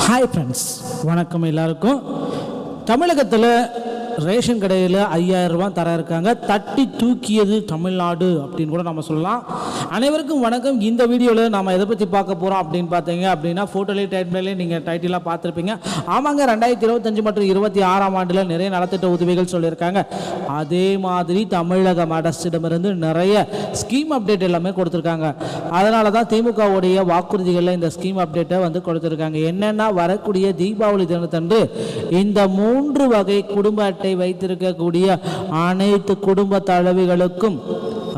Hi friends, வணக்கம் எல்லாருக்கும். தமிழகத்தில் ரேஷன் கடையில் 5000 ரூபா தர இருக்காங்க. தட்டி தூக்கியது தமிழ்நாடு அப்படின்னு கூட நம்ம சொல்லலாம். அனைவருக்கும் வணக்கம். இந்த வீடியோவில் நம்ம எதை பற்றி பார்க்க போகிறோம் அப்படின்னு பார்த்தீங்க அப்படின்னா, ஃபோட்டோலேயே டைட்டிலே நீங்கள் டைட்டிலாக பார்த்துருப்பீங்க. ஆமாங்க, 2025 மற்றும் 26ஆம் ஆண்டில் நிறைய நலத்திட்ட உதவிகள் சொல்லியிருக்காங்க. அதே மாதிரி தமிழக அரசிடமிருந்து நிறைய ஸ்கீம் அப்டேட் எல்லாமே கொடுத்துருக்காங்க. அதனால தான் திமுகவுடைய வாக்குறுதிகளில் இந்த ஸ்கீம் அப்டேட்டை வந்து கொடுத்துருக்காங்க. என்னென்னா, வரக்கூடிய தீபாவளி தினத்தன்று இந்த 3 வகை குடும்ப அட்டை வைத்திருக்கக்கூடிய அனைத்து குடும்ப தலைவிகளுக்கும்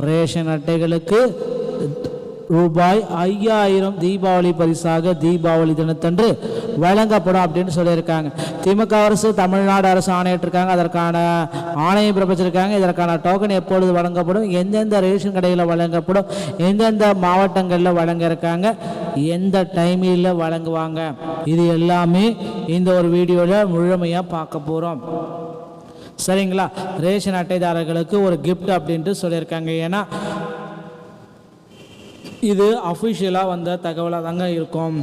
ரேஷன் அட்டைகளுக்கு ரூபாய் 5000 தீபாவளி பரிசாக தீபாவளி தினத்தன்று வழங்கப்படும் அப்படின்னு சொல்லியிருக்காங்க. திமுக அரசு தமிழ்நாடு அரசு ஆணையிட்டிருக்காங்க. அதற்கான ஆணையம் பிறப்பிச்சிருக்காங்க. இதற்கான டோக்கன் எப்பொழுது வழங்கப்படும், எந்தெந்த ரேஷன் கடையில் வழங்கப்படும், எந்தெந்த மாவட்டங்களில் வழங்க இருக்காங்க, எந்த டைமில் வழங்குவாங்க, இது எல்லாமே இந்த ஒரு வீடியோவில் முழுமையாக பார்க்க போகிறோம். சரிங்களா? ரேஷன் அட்டைதாரர்களுக்கு ஒரு கிஃப்ட் அப்படின்ட்டு சொல்லியிருக்காங்க. ஏன்னா இது அஃபிஷியலாக வந்த தகவலாக தாங்க இருக்கும்.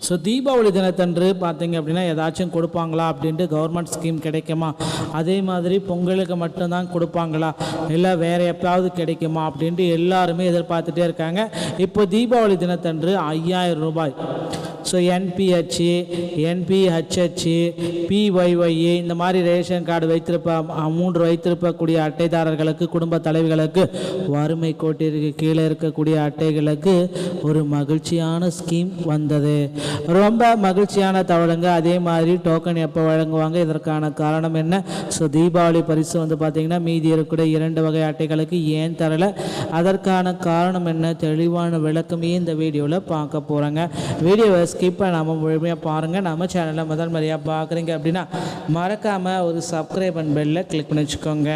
ஸோ தீபாவளி தினத்தன்று பார்த்தீங்க அப்படின்னா ஏதாச்சும் கொடுப்பாங்களா அப்படின்ட்டு கவர்மெண்ட் ஸ்கீம் கிடைக்குமா, அதே மாதிரி பொங்கலுக்கு மட்டும்தான் கொடுப்பாங்களா, இல்லை வேறு எப்போயாவது கிடைக்குமா அப்படின்ட்டு எல்லாருமே எதிர்பார்த்துட்டே இருக்காங்க. இப்போ தீபாவளி தினத்தன்று 5000 ரூபாய். ஸோ NPH, NPHH, PYY இந்த மாதிரி ரேஷன் கார்டு வைத்திருக்கக்கூடிய அட்டைதாரர்களுக்கு, குடும்ப தலைவிகளுக்கு, வறுமை கோட்டிற்கு கீழே இருக்கக்கூடிய அட்டைகளுக்கு ஒரு மகிழ்ச்சியான ஸ்கீம் வந்தது. ரொம்ப மகிழ்ச்சியான தகவலுங்க. அதே மாதிரி டோக்கன் எப்போ வழங்குவாங்க, இதற்கான காரணம் என்ன? ஸோ தீபாவளி பரிசு வந்து பார்த்திங்கன்னா மீதி இருக்கக்கூடிய 2 வகை அட்டைகளுக்கு ஏன் தரலை, அதற்கான காரணம் என்ன, தெளிவான விளக்கமே இந்த வீடியோவில் பார்க்க போகிறாங்க. வீடியோவை ஸ்கிப் பண்ணாமல் முழுமையாக பாருங்கள். நம்ம சேனலில் முதல் முறையாக பார்க்குறீங்க அப்படின்னா மறக்காமல் ஒரு சப்ஸ்கிரைப் அண்ட் பெல்லை கிளிக் பண்ணி வச்சுக்கோங்க.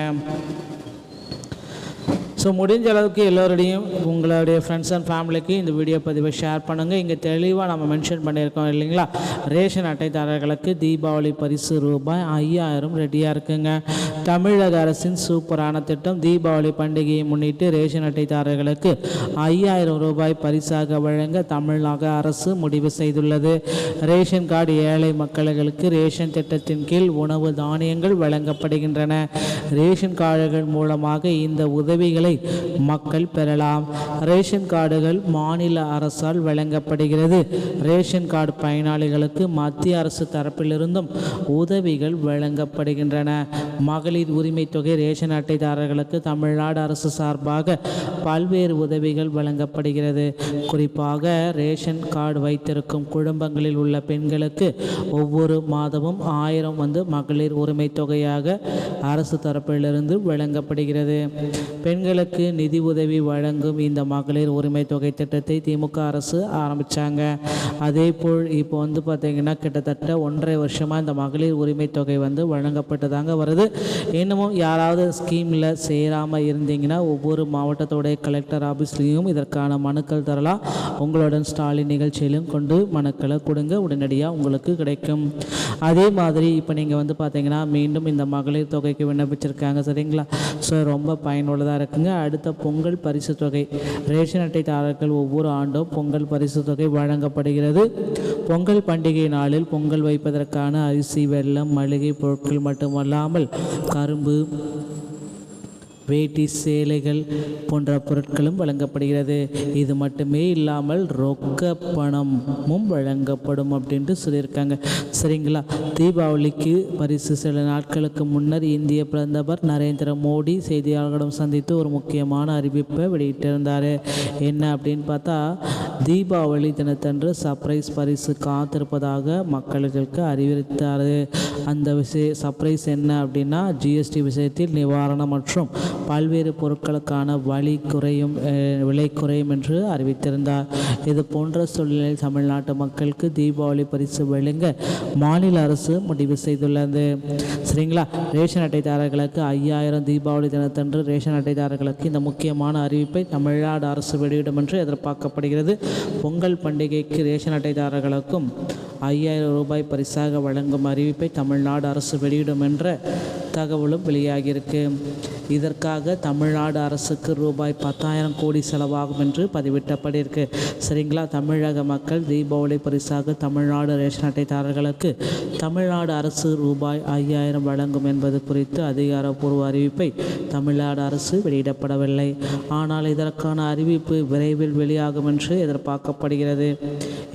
ஸோ முடிஞ்ச அளவுக்கு எல்லோருடையும் உங்களுடைய ஃப்ரெண்ட்ஸ் அண்ட் ஃபேமிலிக்கு இந்த வீடியோ பதிவை ஷேர் பண்ணுங்கள். இங்கே தெளிவாக நம்ம மென்ஷன் பண்ணியிருக்கோம் இல்லைங்களா, ரேஷன் அட்டைதாரர்களுக்கு தீபாவளி பரிசு ரூபாய் 5000 ரெடியாக இருக்குங்க. தமிழக அரசின் சூப்பரான திட்டம். தீபாவளி பண்டிகையை முன்னிட்டு ரேஷன் அட்டைதாரர்களுக்கு 5000 ரூபாய் பரிசாக வழங்க தமிழக அரசு முடிவு செய்துள்ளது. ரேஷன் கார்டு ஏழை மக்களுக்கு ரேஷன் திட்டத்தின் கீழ் உணவு தானியங்கள் வழங்கப்படுகின்றன. ரேஷன் கார்டுகள் மூலமாக இந்த உதவிகளை மக்கள் பெறலாம். ரேஷன் கார்டுகள் மாநில அரசால் வழங்கப்படுகிறது. ரேஷன் கார்டு பயனாளிகளுக்கு மத்திய அரசு தரப்பிலிருந்தும் உதவிகள் வழங்கப்படுகின்றன. மகளிர் உரிமை தொகை. ரேஷன் அட்டைதாரர்களுக்கு தமிழ்நாடு அரசு சார்பாக பல்வேறு உதவிகள் வழங்கப்படுகிறது. குறிப்பாக ரேஷன் கார்டு வைத்திருக்கும் குடும்பங்களில் உள்ள பெண்களுக்கு ஒவ்வொரு மாதமும் 1000 மகளிர் உரிமை தொகையாக அரசு தரப்பிலிருந்து வழங்கப்படுகிறது. பெண்களுக்கு நிதி உதவி வழங்கும் இந்த மகளிர் உரிமை தொகை திட்டத்தை திமுக அரசு ஆரம்பித்தாங்க. அதே போல் இப்போ வந்து பார்த்திங்கன்னா கிட்டத்தட்ட 1.5 வருஷமாக இந்த மகளிர் உரிமை தொகை வழங்கப்பட்டதாங்க வருது. இன்னமும் யாராவது ஸ்கீமில் சேராமல் இருந்தீங்கன்னா ஒவ்வொரு மாவட்டத்தோடைய கலெக்டர் ஆஃபீஸ்லேயும் இதற்கான மனுக்கள் தரலாம். உங்களுடன் ஸ்டாலின் நிகழ்ச்சியிலும் கொண்டு மனுக்களை கொடுங்க, உடனடியாக உங்களுக்கு கிடைக்கும். அதே மாதிரி இப்போ நீங்கள் பார்த்தீங்கன்னா மீண்டும் இந்த மகளிர் தொகைக்கு விண்ணப்பிச்சிருக்காங்க. சரிங்களா? ஸோ ரொம்ப பயனுள்ளதாக இருக்குங்க. அடுத்த பொங்கல் பரிசு தொகை. ரேஷன் அட்டைதாரர்கள் ஒவ்வொரு ஆண்டும் பொங்கல் பரிசு தொகை வழங்கப்படுகிறது. பொங்கல் பண்டிகை நாளில் பொங்கல் வைப்பதற்கான அரிசி, வெல்லம், மளிகை பொருட்கள் மட்டுமல்லாமல் கரும்பு, வேட்டி, சேலைகள் போன்ற பொருட்களும் வழங்கப்படுகிறது. இது மட்டுமே இல்லாமல் ரொக்க பணமும் வழங்கப்படும் அப்படின்ட்டு சொல்லியிருக்காங்க. சரிங்களா? தீபாவளிக்கு பரிசு. சில நாட்களுக்கு முன்னர் இந்திய பிரதமர் நரேந்திர மோடி செய்தியாளர்களிடம் சந்தித்து ஒரு முக்கியமான அறிவிப்பை வெளியிட்டிருந்தார். என்ன அப்படின்னு பார்த்தா, தீபாவளி தினத்தன்று சர்ப்ரைஸ் பரிசு காத்திருப்பதாக மக்களுக்கு அறிவித்தார். அந்த சர்ப்ரைஸ் என்ன அப்படின்னா, GST விஷயத்தில் நிவாரணம் மற்றும் பல்வேறு பொருட்களுக்கான விலை குறையும் என்று அறிவித்திருந்தார். இது போன்ற சூழ்நிலையில் தமிழ்நாட்டு மக்களுக்கு தீபாவளி பரிசு வழங்க மாநில அரசு முடிவு செய்துள்ளது. சரிங்களா? ரேஷன் அட்டைதாரர்களுக்கு 5000 தீபாவளி தினத்தன்று ரேஷன் அட்டைதாரர்களுக்கு இந்த முக்கியமான அறிவிப்பை தமிழ்நாடு அரசு வெளியிடும் என்று எதிர்பார்க்கப்படுகிறது. பொங்கல் பண்டிகைக்கு ரேஷன் அட்டைதாரர்களுக்கும் 5000 ரூபாய் பரிசாக வழங்கும் அறிவிப்பை தமிழ்நாடு அரசு வெளியிடும் என்ற தகவலும் வெளியாகியிருக்கு. இதற்காக தமிழ்நாடு அரசுக்கு ரூபாய் 10,000 கோடி செலவாகும் என்று பதிவிட்டப்பட்டிருக்கு. சரிங்களா, தமிழக மக்கள் தீபாவளி பரிசாக தமிழ்நாடு ரேஷன் அட்டைதாரர்களுக்கு தமிழ்நாடு அரசு ரூபாய் 5,000 வழங்கும் என்பது குறித்து அதிகாரப்பூர்வ அறிவிப்பை தமிழ்நாடு அரசு வெளியிடப்படவில்லை. ஆனால் இதற்கான அறிவிப்பு விரைவில் வெளியாகும் என்று எதிர்பார்க்கப்படுகிறது.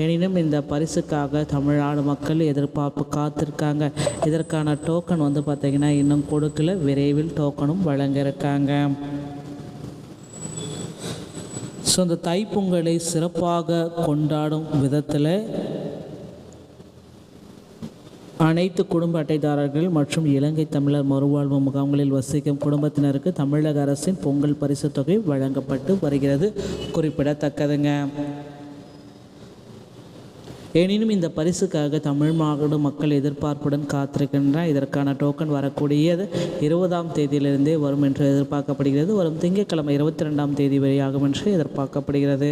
எனினும் இந்த பரிசுக்காக தமிழ்நாடு மக்கள் எதிர்பார்ப்பு காத்திருக்காங்க. இதற்கான டோக்கன் பார்த்திங்கன்னா இன்னும் கொடுக்கல, விரைவில் டோக்கனும் வழங்க இருக்காங்க. ஸோ இந்த தைப்பொங்கலை சிறப்பாக கொண்டாடும் விதத்தில் அனைத்து குடும்ப அட்டைதாரர்கள் மற்றும் இலங்கை தமிழர் மறுவாழ்வு முகாம்களில் வசிக்கும் குடும்பத்தினருக்கு தமிழக அரசின் பொங்கல் பரிசு தொகை வழங்கப்பட்டு வருகிறது, குறிப்பிடத்தக்கதுங்க. எனினும் இந்த பரிசுக்காக தமிழ்நாடு மக்கள் எதிர்பார்ப்புடன் காத்திருக்கின்றனர். இதற்கான டோக்கன் வரக்கூடியது 20ஆம் தேதியிலிருந்தே வரும் என்று எதிர்பார்க்கப்படுகிறது. வரும் திங்கட்கிழமை 22ஆம் தேதி வரையாகும் என்று எதிர்பார்க்கப்படுகிறது.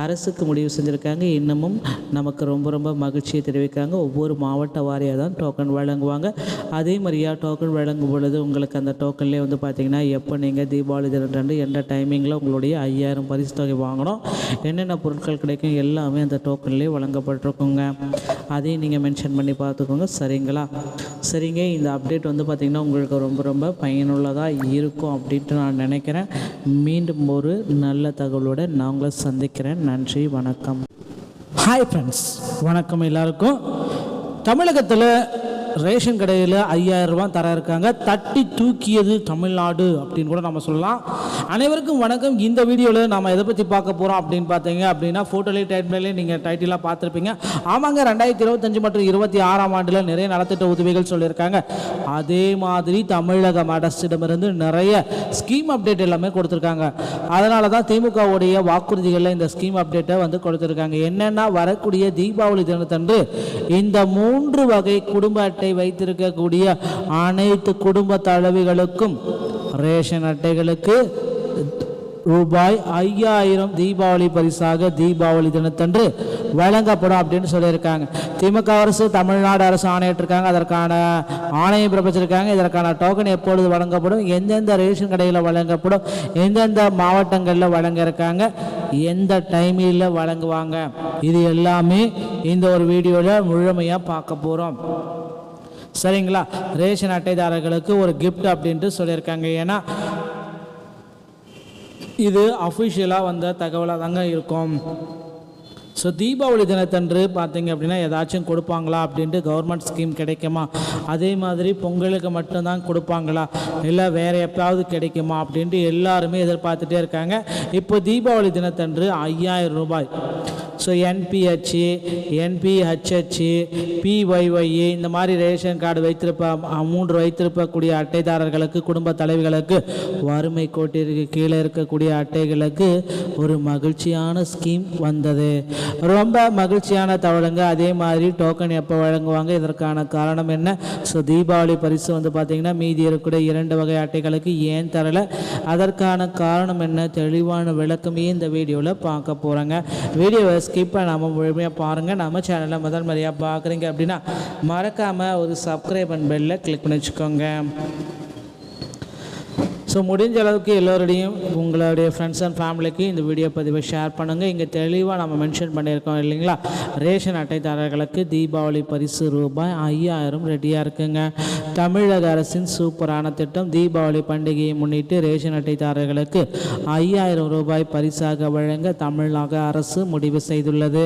அரசுக்கு முடிவு செஞ்சுருக்காங்க. இன்னமும் நமக்கு ரொம்ப மகிழ்ச்சியை தெரிவிக்காங்க. ஒவ்வொரு மாவட்ட வாரியாக தான் டோக்கன் வழங்குவாங்க. அதே மாதிரியா டோக்கன் வழங்கும் பொழுது உங்களுக்கு அந்த டோக்கன்லேயே பார்த்திங்கன்னா எப்போ நீங்கள் தீபாவளி தினம் எந்த டைமிங்கில் உங்களுடைய 5,000 பரிசு தொகை வாங்கணும், என்னென்ன பொருட்கள் கிடைக்கும் எல்லாமே அந்த டோக்கன்லேயே வழங்கப்பட்டிருக்கும். அதையும் நீங்கள் மென்ஷன் பண்ணி பார்த்துக்கோங்க. சரிங்களா? சரிங்க, இந்த அப்டேட் பார்த்திங்கன்னா உங்களுக்கு ரொம்ப பயனுள்ளதாக இருக்கும் அப்படின்ட்டு நான் நினைக்கிறேன். மீண்டும் ஒரு நல்ல தகவலோடு நான் உங்களை சந்திக்கிறேன். நன்றி, வணக்கம். ஹாய் ஃப்ரெண்ட்ஸ், வணக்கம் எல்லாருக்கும். தமிழகத்தில் ரேஷன் கடையில் 5,000 ரூபா தர இருக்காங்க. தட்டி தூக்கியது தமிழ்நாடு அப்படின்னு கூட நம்ம சொல்லலாம். அனைவருக்கும் வணக்கம். இந்த வீடியோவில் நம்ம எதை பற்றி பார்க்க போகிறோம் அப்படின்னு பார்த்தீங்க அப்படின்னா, ஃபோட்டோலேயே டைட்டிலே நீங்கள் டைட்டிலாக பார்த்துருப்பீங்க. ஆமாங்க, 2025 மற்றும் 26ஆம் ஆண்டில் நிறைய நலத்திட்ட உதவிகள் சொல்லியிருக்காங்க. அதே மாதிரி தமிழக அரசிடமிருந்து நிறைய ஸ்கீம் அப்டேட் எல்லாமே கொடுத்துருக்காங்க. அதனால தான் திமுகவுடைய வாக்குறுதிகளில் இந்த ஸ்கீம் அப்டேட்டை கொடுத்துருக்காங்க. என்னென்னா, வரக்கூடிய தீபாவளி தினத்தன்று இந்த 3 வகை குடும்ப அட்டை வைத்திருக்கக்கூடிய அனைத்து குடும்ப தலைவிகளுக்கும் ரேஷன் அட்டைகளுக்கு ரூபாய் 5,000 தீபாவளி பரிசாக தீபாவளி தினத்தன்று வழங்கப்படும் அப்படின்னு சொல்லியிருக்காங்க. திமுக அரசு தமிழ்நாடு அரசு ஆணையிட்டிருக்காங்க. அதற்கான ஆணையம் பிறப்பிச்சிருக்காங்க. இதற்கான டோக்கன் எப்பொழுது வழங்கப்படும், எந்தெந்த ரேஷன் கடையில் வழங்கப்படும், எந்தெந்த மாவட்டங்களில் வழங்க இருக்காங்க, எந்த டைமில் வழங்குவாங்க, இது எல்லாமே இந்த ஒரு வீடியோவில் முழுமையாக பார்க்க போகிறோம். சரிங்களா? ரேஷன் அட்டைதாரர்களுக்கு ஒரு கிஃப்ட் அப்படின்ட்டு சொல்லியிருக்காங்க. ஏன்னா இது அஃபிஷியலாக வந்த தகவலாக தாங்க இருக்கும். ஸோ தீபாவளி தினத்தன்று பார்த்தீங்க அப்படின்னா ஏதாச்சும் கொடுப்பாங்களா அப்படின்ட்டு கவர்மெண்ட் ஸ்கீம் கிடைக்குமா, அதே மாதிரி பொங்கலுக்கு மட்டும்தான் கொடுப்பாங்களா, இல்லை வேறு எப்பயாவது கிடைக்குமா அப்படின்ட்டு எல்லாருமே எதிர்பார்த்துட்டே இருக்காங்க. இப்போ தீபாவளி தினத்தன்று 5,000 ரூபாய். ஸோ NPH, NPHH, PYY இந்த மாதிரி ரேஷன் கார்டு வைத்திருக்கக்கூடிய அட்டைதாரர்களுக்கு, குடும்ப தலைவிகளுக்கு, வறுமை கோட்டிற்கு கீழே இருக்கக்கூடிய அட்டைகளுக்கு ஒரு மகிழ்ச்சியான ஸ்கீம் வந்தது. ரொம்ப மகிழ்ச்சியான தகவலுங்க. அதே மாதிரி டோக்கன் எப்போ வழங்குவாங்க, இதற்கான காரணம் என்ன, ஸோ தீபாவளி பரிசு பார்த்திங்கன்னா மீதி இருக்கக்கூடிய 2 வகை அட்டைகளுக்கு ஏன் தரலை, அதற்கான காரணம் என்ன, தெளிவான விளக்கமே இந்த வீடியோவில் பார்க்க போகிறாங்க. வீடியோவை ஸ்கிப் பண்ணாமல் முழுமையாக பாருங்கள். நம்ம சேனலை முதல் முறையாக பார்க்குறீங்க அப்படின்னா மறக்காமல் ஒரு சப்ஸ்கிரைப் அண்ட் பெல்லை கிளிக் பண்ணி வச்சுக்கோங்க. ஸோ முடிஞ்ச அளவுக்கு எல்லோருடையும் உங்களுடைய ஃப்ரெண்ட்ஸ் அண்ட் ஃபேமிலிக்கு இந்த வீடியோ பதிவை ஷேர் பண்ணுங்கள். இங்கே தெளிவாக நம்ம மென்ஷன் பண்ணியிருக்கோம் இல்லைங்களா, ரேஷன் அட்டைதாரர்களுக்கு தீபாவளி பரிசு ரூபாய் 5,000 ரெடியாக இருக்குங்க. தமிழக அரசின் சூப்பரான திட்டம். தீபாவளி பண்டிகையை முன்னிட்டு ரேஷன் அட்டைதாரர்களுக்கு 5,000 ரூபாய் பரிசாக வழங்க தமிழக அரசு முடிவு செய்துள்ளது.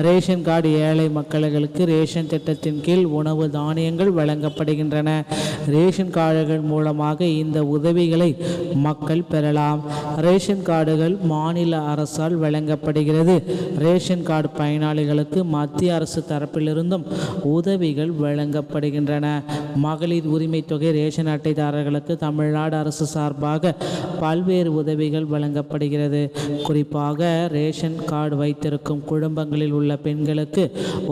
ரேஷன் கார்டு ஏழை மக்களுக்கு ரேஷன் திட்டத்தின் கீழ் உணவு தானியங்கள் வழங்கப்படுகின்றன. ரேஷன் கார்டுகள் மூலமாக இந்த உதவிகளை மக்கள் பெறலாம். ரேஷன் கார்டுகள் மாநில அரசால் வழங்கப்படுகிறது. ரேஷன் கார்டு பயனாளிகளுக்கு மத்திய அரசு தரப்பிலிருந்தும் உதவிகள் வழங்கப்படுகின்றன. மகளிர் உரிமை தொகை ரேஷன் அட்டைதாரர்களுக்கு தமிழ்நாடு அரசு சார்பாக பல்வேறு உதவிகள் வழங்கப்படுகிறது. குறிப்பாக ரேஷன் கார்டு வைத்திருக்கும் குடும்பங்களில் உள்ள பெண்களுக்கு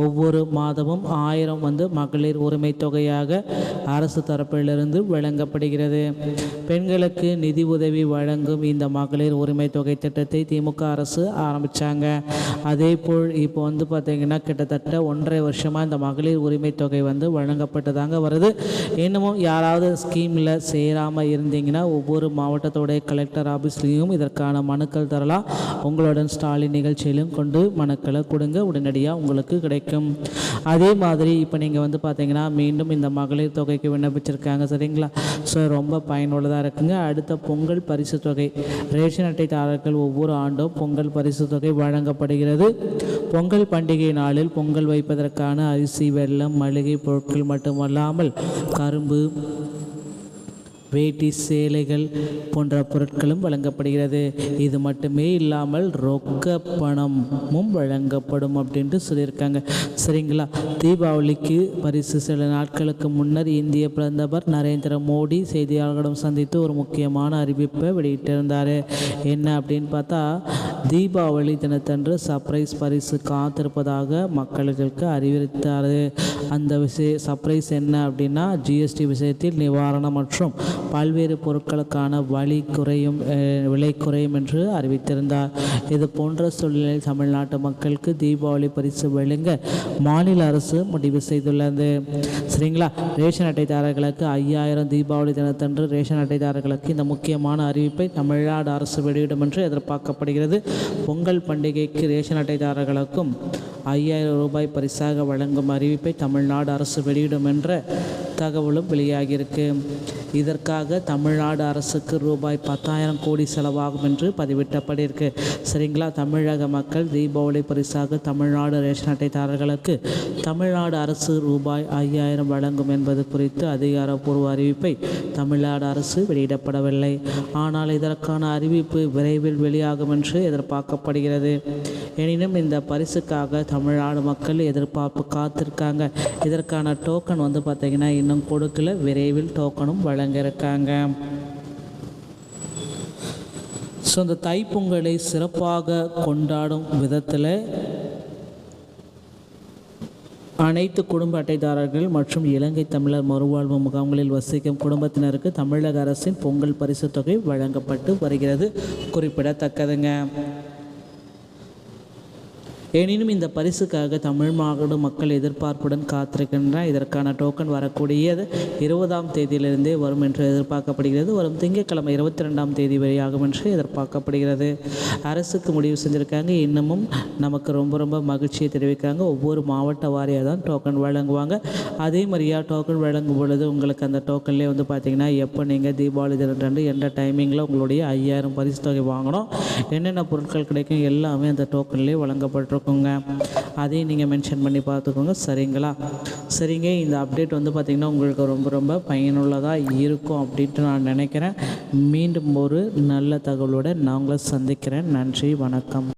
ஒவ்வொரு மாதமும் 1000 மகளிர் உரிமை தொகையாக அரசு தரப்பிலிருந்து வழங்கப்படுகிறது. பெண்களுக்கு பெண்களுக்கு நிதி உதவி வழங்கும் இந்த மகளிர் உரிமை தொகை திட்டத்தை திமுக அரசு ஆரம்பித்தாங்க. அதே போல் இப்போ பார்த்திங்கன்னா கிட்டத்தட்ட 1.5 வருஷமாக இந்த மகளிர் உரிமை தொகை வழங்கப்பட்டு தாங்க வருது. இன்னமும் யாராவது ஸ்கீமில் சேராமல் இருந்தீங்கன்னா ஒவ்வொரு மாவட்டத்தோடைய கலெக்டர் ஆஃபீஸ்லேயும் இதற்கான மனுக்கள் தரலாம். உங்களுடன் ஸ்டாலின் நிகழ்ச்சியிலும் கொண்டு மனுக்களை கொடுங்க, உடனடியாக உங்களுக்கு கிடைக்கும். அதே மாதிரி இப்போ நீங்கள் பார்த்தீங்கன்னா மீண்டும் இந்த மகளிர் தொகைக்கு விண்ணப்பிச்சிருக்காங்க, சரிங்களா? ஸோ ரொம்ப பயனுள்ளதாக இருக்குங்க. அடுத்த பொங்கல் பரிசு தொகை ரேஷன் அட்டைதாரர்கள் ஒவ்வொரு ஆண்டும் பொங்கல் பரிசு தொகை வழங்கப்படுகிறது. பொங்கல் பண்டிகை நாளில் பொங்கல் வைப்பதற்கான அரிசி, வெல்லம், மளிகை பொருட்கள் மட்டுமல்லாமல் கரும்பு, வேட்டி, சேலைகள் போன்ற பொருட்களும் வழங்கப்படுகிறது. இது மட்டுமே இல்லாமல் ரொக்க பணமும் வழங்கப்படும் அப்படின்ட்டு சொல்லியிருக்காங்க, சரிங்களா? தீபாவளிக்கு பரிசு சில நாட்களுக்கு முன்னர் இந்திய பிரதமர் நரேந்திர மோடி செய்தியாளர்களிடம் சந்தித்து ஒரு முக்கியமான அறிவிப்பை வெளியிட்டிருந்தார். என்ன அப்படின்னு பார்த்தா, தீபாவளி தினத்தன்று சர்ப்ரைஸ் பரிசு காத்திருப்பதாக மக்களுக்கு அறிவித்தார். அந்த சர்ப்ரைஸ் என்ன அப்படின்னா, ஜிஎஸ்டி விஷயத்தில் நிவாரணம் மற்றும் பல்வேறு பொருட்களுக்கான விலை குறையும் என்று அறிவித்திருந்தார். இது போன்ற சூழ்நிலையில் தமிழ்நாட்டு மக்களுக்கு தீபாவளி பரிசு வழங்க மாநில அரசு முடிவு செய்துள்ளது, சரிங்களா? ரேஷன் அட்டைதாரர்களுக்கு 5000 தீபாவளி தினத்தன்று ரேஷன் அட்டைதாரர்களுக்கு இந்த முக்கியமான அறிவிப்பை தமிழ்நாடு அரசு வெளியிடும் என்று எதிர்பார்க்கப்படுகிறது. பொங்கல் பண்டிகைக்கு ரேஷன் அட்டைதாரர்களுக்கும் 5000 ரூபாய் பரிசாக வழங்கும் அறிவிப்பை தமிழ்நாடு அரசு வெளியிடும் என்ற தகவலும் வெளியாகியிருக்கு. இதற்காக தமிழ்நாடு அரசுக்கு ரூபாய் 10,000 கோடி செலவாகும் என்று பதிவிட்டப்பட்டிருக்கு, சரிங்களா? தமிழக மக்கள் தீபாவளி பரிசாக தமிழ்நாடு ரேஷன் அட்டைதாரர்களுக்கு தமிழ்நாடு அரசு ரூபாய் 5000 வழங்கும் என்பது குறித்து அதிகாரப்பூர்வ அறிவிப்பை தமிழ்நாடு அரசு வெளியிடப்படவில்லை. ஆனால் இதற்கான அறிவிப்பு விரைவில் வெளியாகும் என்று எதிர்பார்க்கப்படுகிறது. எனினும் இந்த பரிசுக்காக தமிழ்நாடு மக்கள் எதிர்பார்ப்பு காத்திருக்காங்க. இதற்கான டோக்கன் பார்த்திங்கன்னா இன்னும் கொடுக்கல, விரைவில் டோக்கனும் வழங்க இருக்காங்க. ஸோ இந்த தைப்பொங்கலை சிறப்பாக கொண்டாடும் விதத்தில் அனைத்து குடும்ப அட்டைதாரர்கள் மற்றும் இலங்கை தமிழர் மறுவாழ்வு முகாம்களில் வசிக்கும் குடும்பத்தினருக்கு தமிழக அரசின் பொங்கல் பரிசு தொகை வழங்கப்பட்டு வருகிறது, குறிப்பிடத்தக்கதுங்க. எனினும் இந்த பரிசுக்காக தமிழ்நாடு மக்கள் எதிர்பார்ப்புடன் காத்திருக்கின்றனர். இதற்கான டோக்கன் வரக்கூடியது 20ஆம் தேதியிலிருந்தே வரும் என்று எதிர்பார்க்கப்படுகிறது. வரும் திங்கட்கிழமை 22ஆம் தேதி வரையாகும் என்று எதிர்பார்க்கப்படுகிறது. அரசுக்கு முடிவு செஞ்சுருக்காங்க. இன்னமும் நமக்கு ரொம்ப மகிழ்ச்சியை தெரிவிக்காங்க. ஒவ்வொரு மாவட்ட வாரியாக தான் டோக்கன் வழங்குவாங்க. அதே மாதிரியாக டோக்கன் வழங்கும் பொழுது உங்களுக்கு அந்த டோக்கன்லேயே பார்த்திங்கன்னா எப்போ நீங்கள் தீபாவளி தினத்தன்று எந்த டைமிங்கில் உங்களுடைய 5000 பரிசு தொகை வாங்கணும், என்னென்ன பொருட்கள் கிடைக்கும் எல்லாமே அந்த டோக்கன்லேயே வழங்கப்பட்டிருக்கும். அதையும் நீங்கள் மென்ஷன் பண்ணி பார்த்துக்கோங்க, சரிங்களா? சரிங்க, இந்த அப்டேட் பார்த்திங்கன்னா உங்களுக்கு ரொம்ப பயனுள்ளதாக இருக்கும் அப்படின்ட்டு நான் நினைக்கிறேன். மீண்டும் ஒரு நல்ல தகவலோடு நான் உங்களை சந்திக்கிறேன். நன்றி, வணக்கம்.